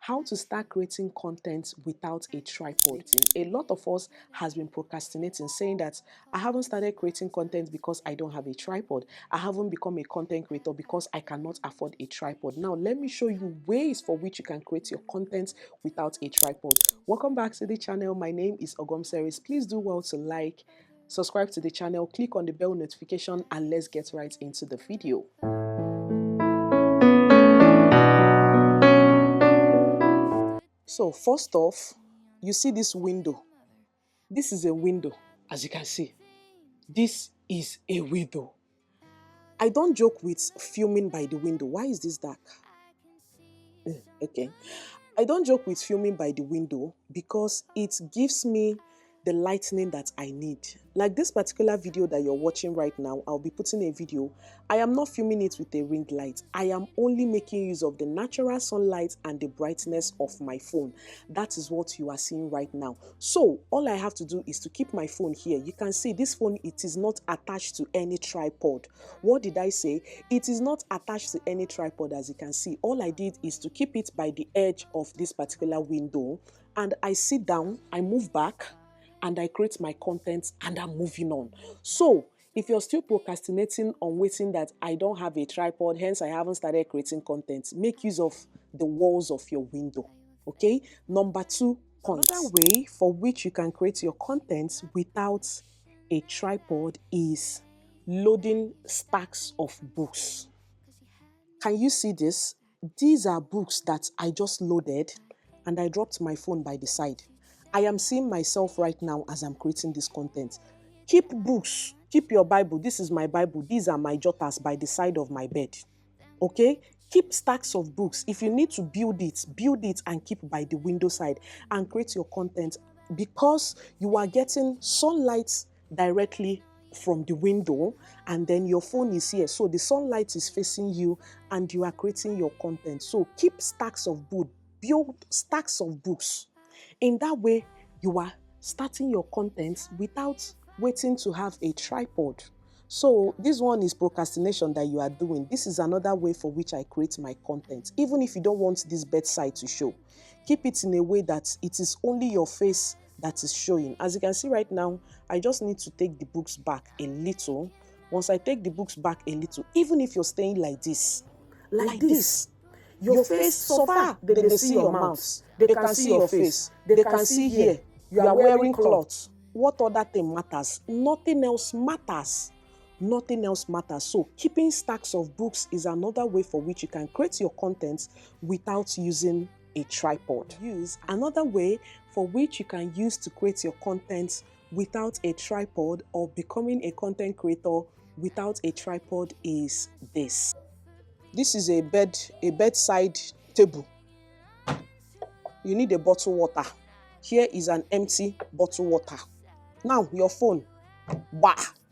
How to start creating content without a tripod. A lot of us has been procrastinating, saying that I haven't started creating content because I don't have a tripod. I haven't become a content creator because I cannot afford a tripod. Now, let me show you ways for which you can create your content without a tripod. Welcome back to the channel. My name is OGOM'S. Please do well to like, subscribe to the channel, click on the bell notification, and let's get right into the video. So first off, you see this window. This is a window, as you can see. This is a window. I don't joke with filming by the window. Why is this dark? Okay. I don't joke with filming by the window because it gives me the lightning that I need. Like this particular video that you're watching right now, I'll be putting a video. I am not filming it with a ring light. I am only making use of the natural sunlight and the brightness of my phone. That is what you are seeing right now. So all I have to do is to keep my phone here. You can see this phone, it is not attached to any tripod. What did I say? It is not attached to any tripod, as you can see. All I did is to keep it by the edge of this particular window, and I sit down, I move back, and I create my content, and I'm moving on. So if you're still procrastinating on waiting that I don't have a tripod, hence I haven't started creating content, make use of the walls of your window. Okay? Number 2 point. Another way for which you can create your content without a tripod is loading stacks of books. Can you see this? These are books that I just loaded and I dropped my phone by the side. I am seeing myself right now as I'm creating this content. Keep books, keep your Bible. This is my Bible. These are my jotters by the side of my bed. Okay? Keep stacks of books. If you need to build it and keep by the window side and create your content, because you are getting sunlight directly from the window and then your phone is here. So the sunlight is facing you and you are creating your content. So keep stacks of books, build stacks of books. In that way, you are starting your content without waiting to have a tripod. So this one is procrastination that you are doing. This is another way for which I create my content. Even if you don't want this bedside to show, keep it in a way that it is only your face that is showing. As you can see right now, I just need to take the books back a little. Once I take the books back a little, even if you're staying like this, your face so far, they see your mouth, they can see your face, they can see here, you are wearing clothes. What other thing matters? Nothing else matters. Nothing else matters. So keeping stacks of books is another way for which you can create your content without using a tripod. Another way for which you can use to create your content without a tripod or becoming a content creator without a tripod is this. This is a bedside table. You need a bottle water. Here is an empty bottle water. Now your phone,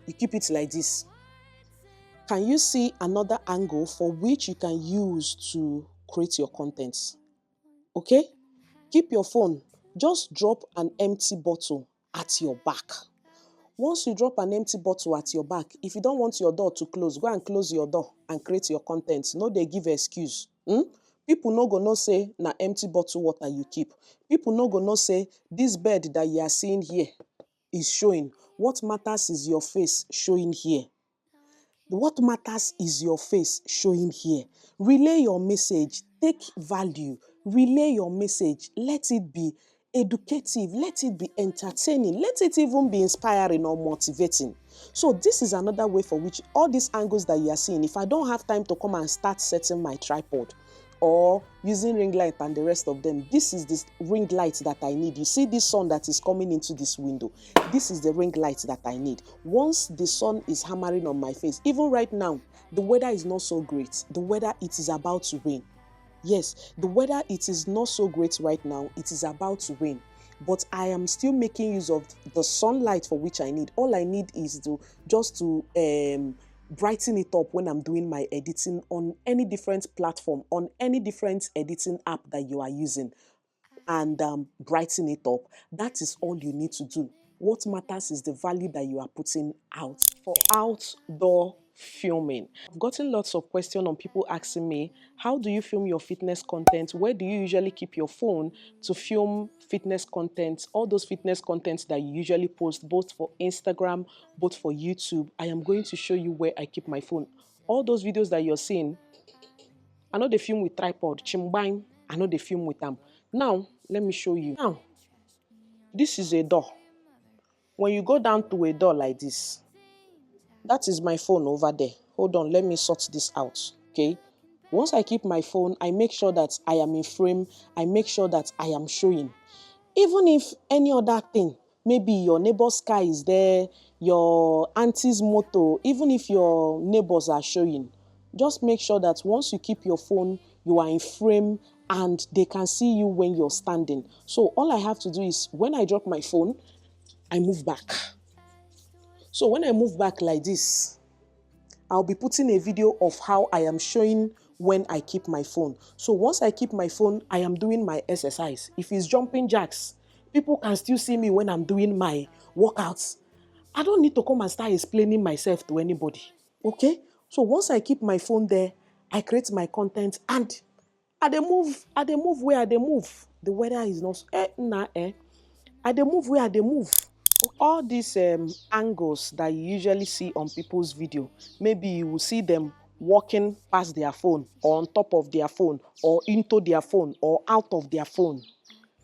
you keep it like this. Can you see another angle for which you can use to create your content? Okay? Keep your phone. Just drop an empty bottle at your back. Once you drop an empty bottle at your back, if you don't want your door to close, go and close your door and create your content. No, they give excuse. People no go no say na empty bottle water you keep. People no go no say this bed that you are seeing here is showing. What matters is your face showing here. What matters is your face showing here. Relay your message. Take value. Relay your message. Let it be educative. Let it be entertaining. Let it even be inspiring or motivating. So this is another way for which all these angles that you are seeing, if I don't have time to come and start setting my tripod or using ring light and the rest of them, this is this ring light that I need. You see this sun that is coming into this window. This is the ring light that I need. Once the sun is hammering on my face, even right now, the weather is not so great. The weather, it is about to rain. Yes, the weather, it is not so great right now. It is about to rain. But I am still making use of the sunlight for which I need. All I need is to brighten it up when I'm doing my editing on any different platform, on any different editing app that you are using, and brighten it up. That is all you need to do. What matters is the value that you are putting out for outdoor filming. I've gotten lots of questions on people asking me, how do you film your fitness content? Where do you usually keep your phone to film fitness content? All those fitness contents that you usually post, both for Instagram, both for YouTube. I am going to show you where I keep my phone. All those videos that you're seeing, I know they film with tripod, chimbang. I know they film with them. Now, let me show you. Now, this is a door. When you go down to a door like this, that is my phone over there. Hold on, let me sort this out, okay? Once I keep my phone, I make sure that I am in frame. I make sure that I am showing. Even if any other thing, maybe your neighbor's car is there, your auntie's motor, even if your neighbors are showing, just make sure that once you keep your phone, you are in frame and they can see you when you're standing. So all I have to do is when I drop my phone, I move back. So when I move back like this, I'll be putting a video of how I am showing when I keep my phone. So once I keep my phone, I am doing my exercise. If it's jumping jacks, people can still see me when I'm doing my workouts. I don't need to come and start explaining myself to anybody, okay? So once I keep my phone there, I create my content and I dey move where I dey move. The weather is not, I dey move where I dey move. All these angles that you usually see on people's video, maybe you will see them walking past their phone or on top of their phone or into their phone or out of their phone.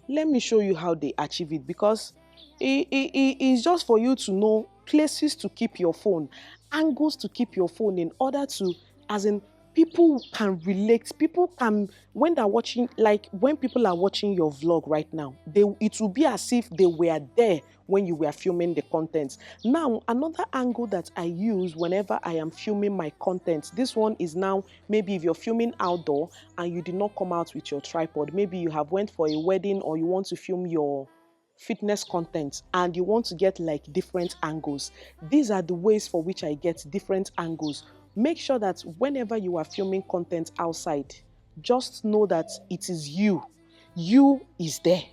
Let me show you how they achieve it, because it's just for you to know places to keep your phone, angles to keep your phone, in order to, as in, people can relate. People can, when they're watching, like when people are watching your vlog right now, it will be as if they were there when you were filming the content. Now, another angle that I use whenever I am filming my content, this one is now, maybe if you're filming outdoor and you did not come out with your tripod, maybe you have went for a wedding or you want to film your fitness content and you want to get like different angles. These are the ways for which I get different angles. Make sure that whenever you are filming content outside, just know that it is you. You is there.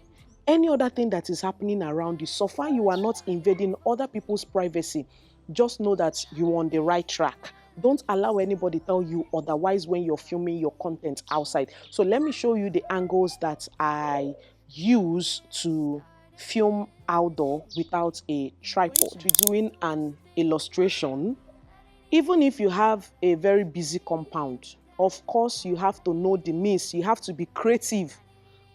Any other thing that is happening around you, so far you are not invading other people's privacy, just know that you're on the right track. Don't allow anybody tell you otherwise when you're filming your content outside. So let me show you the angles that I use to film outdoor without a tripod. We're doing an illustration. Even if you have a very busy compound, of course you have to know the means. You have to be creative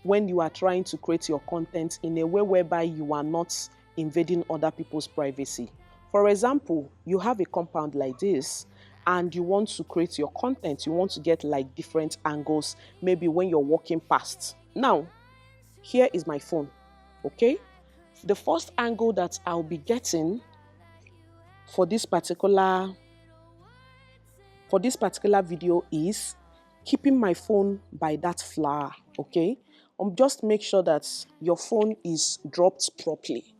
when you are trying to create your content in a way whereby you are not invading other people's privacy. For example, you have a compound like this and you want to create your content. You want to get like different angles, maybe when you're walking past. Now, here is my phone, okay? The first angle that I'll be getting for this particular video is keeping my phone by that flower, okay? Just make sure that your phone is dropped properly.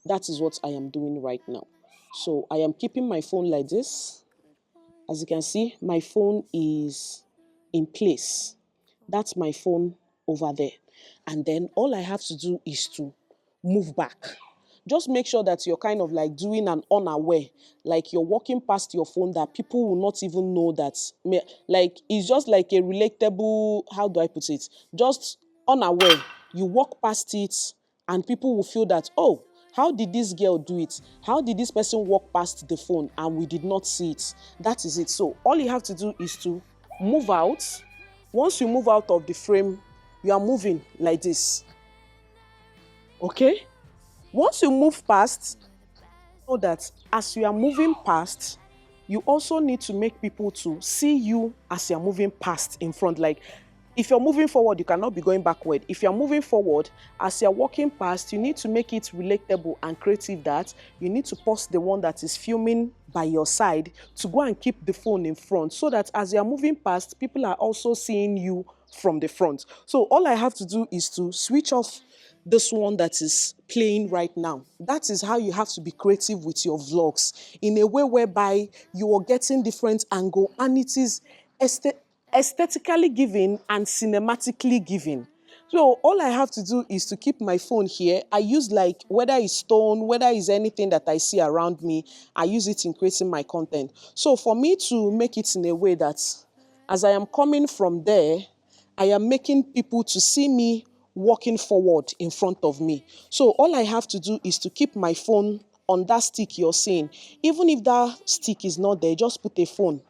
That is what I am doing right now. So I am keeping my phone like this. As you can see, my phone is in place. That's my phone over there. And then all I have to do is to move back. Just make sure that you're kind of like doing an unaware, like you're walking past your phone that people will not even know that, like it's just like a relatable, how do I put it? Just unaware. You walk past it and people will feel that, oh, how did this girl do it? How did this person walk past the phone and we did not see it? That is it. So all you have to do is to move out. Once you move out of the frame, you are moving like this. Okay? Once you move past, know that as you are moving past, you also need to make people to see you as you're moving past in front. Like if you're moving forward, you cannot be going backward. If you're moving forward, as you're walking past, you need to make it relatable and creative, that you need to pause the one that is filming by your side to go and keep the phone in front, so that as you're moving past, people are also seeing you from the front. So all I have to do is to switch off this one that is playing right now. That is how you have to be creative with your vlogs, in a way whereby you are getting different angle and it is aesthetically given and cinematically given. So all I have to do is to keep my phone here. I use like, whether it's stone, whether it's anything that I see around me, I use it in creating my content. So for me to make it in a way that as I am coming from there, I am making people to see me walking forward in front of me. So all I have to do is to keep my phone on that stick you're seeing. Even if that stick is not there, just put a phone.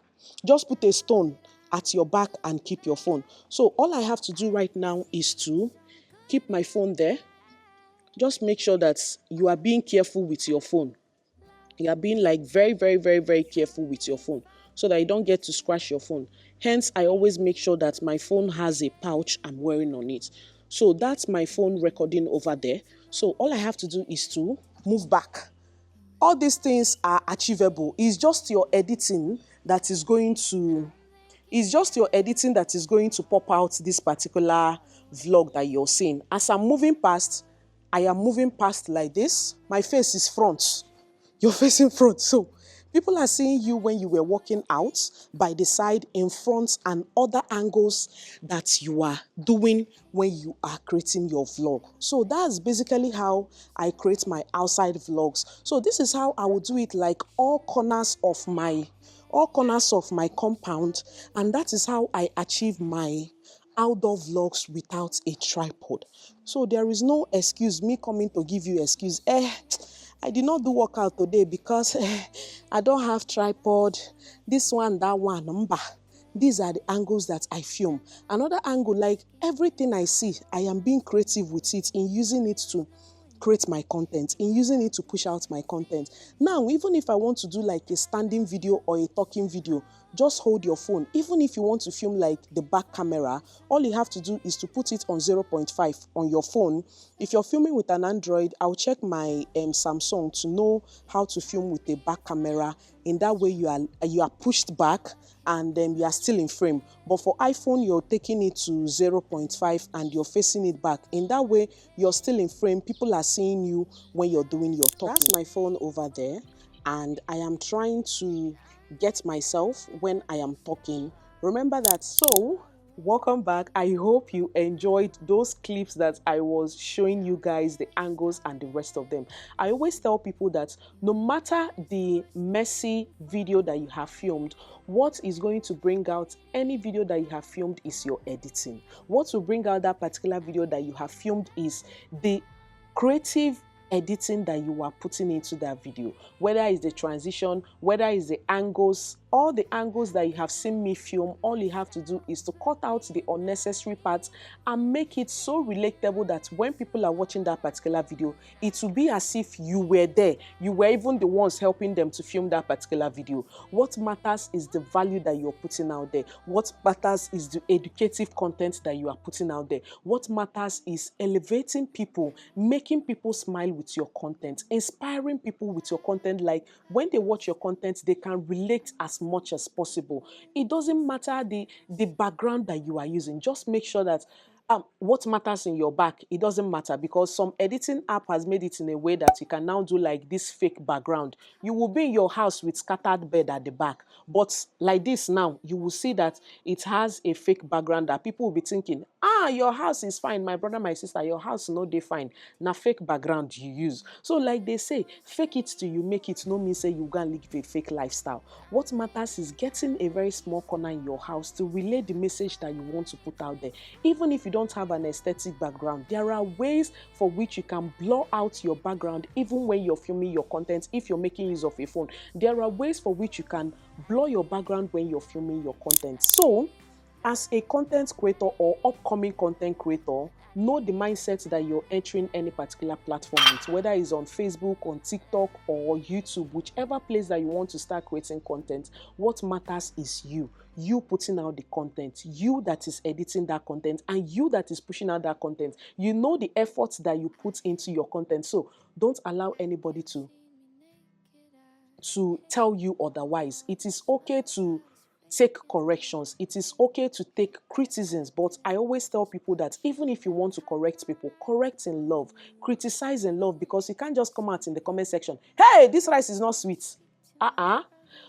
Just put a stone at your back and keep your phone. So all I have to do right now is to keep my phone there. Just make sure that you are being careful with your phone. You are being like very, very, very, very careful with your phone so that you don't get to scratch your phone. Hence, I always make sure that my phone has a pouch I'm wearing on it. So that's my phone recording over there. So all I have to do is to move back. All these things are achievable. It's just your editing that is going to pop out this particular vlog that you're seeing. As I'm moving past, I am moving past like this. My face is front. You're facing front. So people are seeing you when you were walking out, by the side, in front, and other angles that you are doing when you are creating your vlog. So that's basically how I create my outside vlogs. So this is how I will do it, like all corners of my compound, and that is how I achieve my outdoor vlogs without a tripod. So there is no excuse, me coming to give you excuse. I did not do workout today because I don't have tripod. This one, that one, number. These are the angles that I film. Another angle, like everything I see, I am being creative with it, in using it to create my content, in using it to push out my content. Now, even if I want to do like a standing video or a talking video, just hold your phone. Even if you want to film like the back camera, all you have to do is to put it on 0.5 on your phone. If you're filming with an Android, I'll check my Samsung to know how to film with a back camera. In that way, you are pushed back and then you are still in frame. But for iPhone, you're taking it to 0.5 and you're facing it back. In that way, you're still in frame. People are seeing you when you're doing your talking. That's my phone over there, and I am trying to get myself when I am talking. Remember that. So welcome back. I hope you enjoyed those clips that I was showing you guys, the angles and the rest of them. I always tell people that no matter the messy video that you have filmed, what is going to bring out any video that you have filmed is your editing. What will bring out that particular video that you have filmed is the creative editing that you are putting into that video, whether it's the transition, whether it's the angles, all the angles that you have seen me film. All you have to do is to cut out the unnecessary parts and make it so relatable that when people are watching that particular video, it will be as if you were there. You were even the ones helping them to film that particular video. What matters is the value that you're putting out there. What matters is the educative content that you are putting out there. What matters is elevating people, making people smile with your content, inspiring people with your content. Like when they watch your content, they can relate as much as possible. It doesn't matter the background that you are using. Just make sure that what matters in your back, it doesn't matter, because some editing app has made it in a way that you can now do like this fake background. You will be in your house with scattered bed at the back, but like this now, you will see that it has a fake background that people will be thinking, your house is fine, my brother, my sister, your house no dey fine. Now fake background you use. So like they say, fake it till you make it. No mean say you gonna live a fake lifestyle. What matters is getting a very small corner in your house to relay the message that you want to put out there. Even if you don't have an aesthetic background, there are ways for which you can blur out your background even when you're filming your content. If you're making use of a phone, there are ways for which you can blur your background when you're filming your content. So as a content creator or upcoming content creator, know the mindset that you're entering any particular platform with, whether it's on Facebook, on TikTok, or YouTube, whichever place that you want to start creating content. What matters is you putting out the content, you that is editing that content, and you that is pushing out that content. You know the efforts that you put into your content. So don't allow anybody to tell you otherwise. It is okay to take corrections. It is okay to take criticisms, but I always tell people that even if you want to correct people, correct in love, criticize in love, because you can't just come out in the comment section, hey, this rice is not sweet.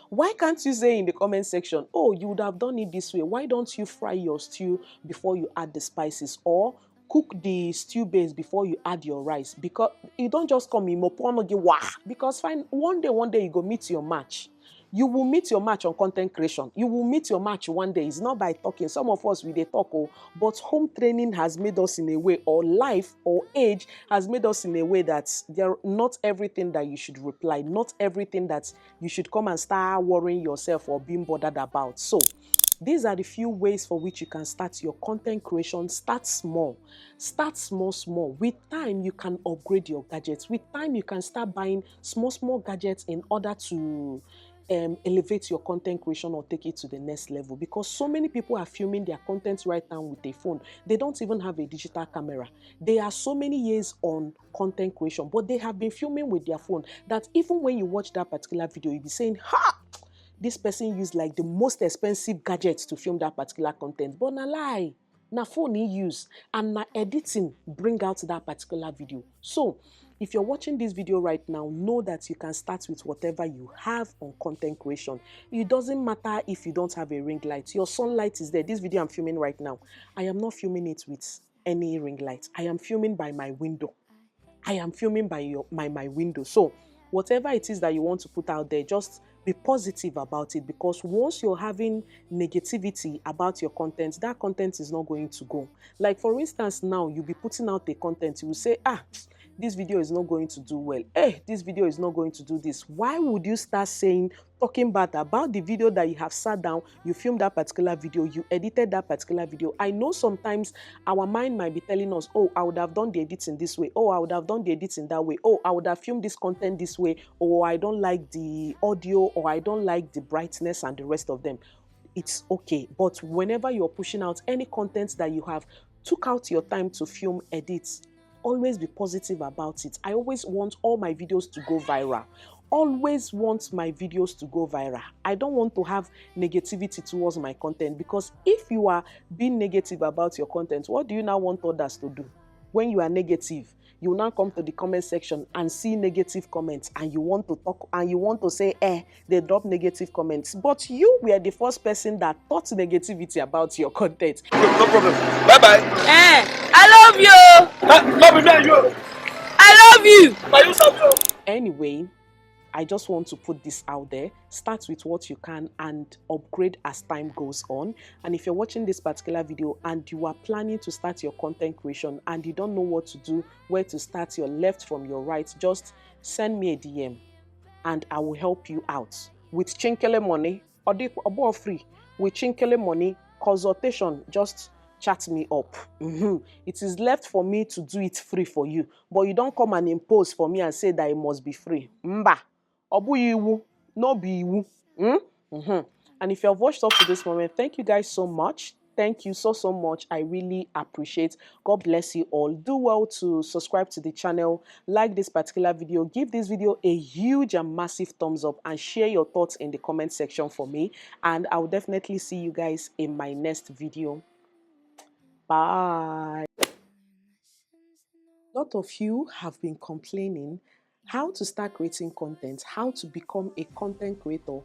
Why can't you say in the comment section, oh, you would have done it this way? Why don't you fry your stew before you add the spices? Or cook the stew base before you add your rice, because you don't just come in because fine, one day you go meet your match. You will meet your match on content creation. You will meet your match one day. It's not by talking. Some of us, we dey talk, but home training has made us in a way, or life or age has made us in a way that there not everything that you should reply, not everything that you should come and start worrying yourself or being bothered about. So these are the few ways for which you can start your content creation. Start small. Start small. With time, you can upgrade your gadgets. With time, you can start buying small gadgets in order to elevate your content creation or take it to the next level, because so many people are filming their content right now with a phone. They don't even have a digital camera. They are so many years on content creation, but they have been filming with their phone that even when you watch that particular video, you'll be saying, ha, this person used like the most expensive gadgets to film that particular content. But na lie, na phone he use, and na editing bring out that particular video. So if you're watching this video right now, know that you can start with whatever you have on content creation. It doesn't matter if you don't have a ring light. Your sunlight is there. This video I'm filming right now, I am not filming it with any ring light. I am filming by my window. I am filming by my window. So whatever it is that you want to put out there, just be positive about it, because once you're having negativity about your content, that content is not going to go. Like for instance, now you'll be putting out a content, you will say, this video is not going to do well. This video is not going to do this. Why would you start talking bad about the video that you have sat down, you filmed that particular video, you edited that particular video? I know sometimes our mind might be telling us, oh, I would have done the editing this way. Oh, I would have done the editing that way. Oh, I would have filmed this content this way. Or I don't like the audio, or I don't like the brightness and the rest of them. It's okay. But whenever you're pushing out any content that you have took out your time to film, edit, always be positive about it. I always want all my videos to go viral. Always want my videos to go viral. I don't want to have negativity towards my content, because if you are being negative about your content, what do you now want others to do? When you are negative, you will now come to the comment section and see negative comments, and you want to talk and you want to say, they drop negative comments. But you were the first person that thought negativity about your content. No problem. Bye-bye. I love you. Love you. I love you. Anyway, I just want to put this out there. Start with what you can and upgrade as time goes on. And if you're watching this particular video and you are planning to start your content creation and you don't know what to do, where to start, your left from your right, just send me a DM and I will help you out. With chinkele money, or free, with chinkele money, consultation, just chat me up. It is left for me to do it free for you, but you don't come and impose for me and say that it must be free. Mba. No be iwu. And if you have watched up to this moment, thank you guys so much. Thank you so much. I really appreciate. God bless you all. Do well to subscribe to the channel, like this particular video, give this video a huge and massive thumbs up, and share your thoughts in the comment section for me. And I will definitely see you guys in my next video. Bye. A lot of you have been complaining how to start creating content, how to become a content creator.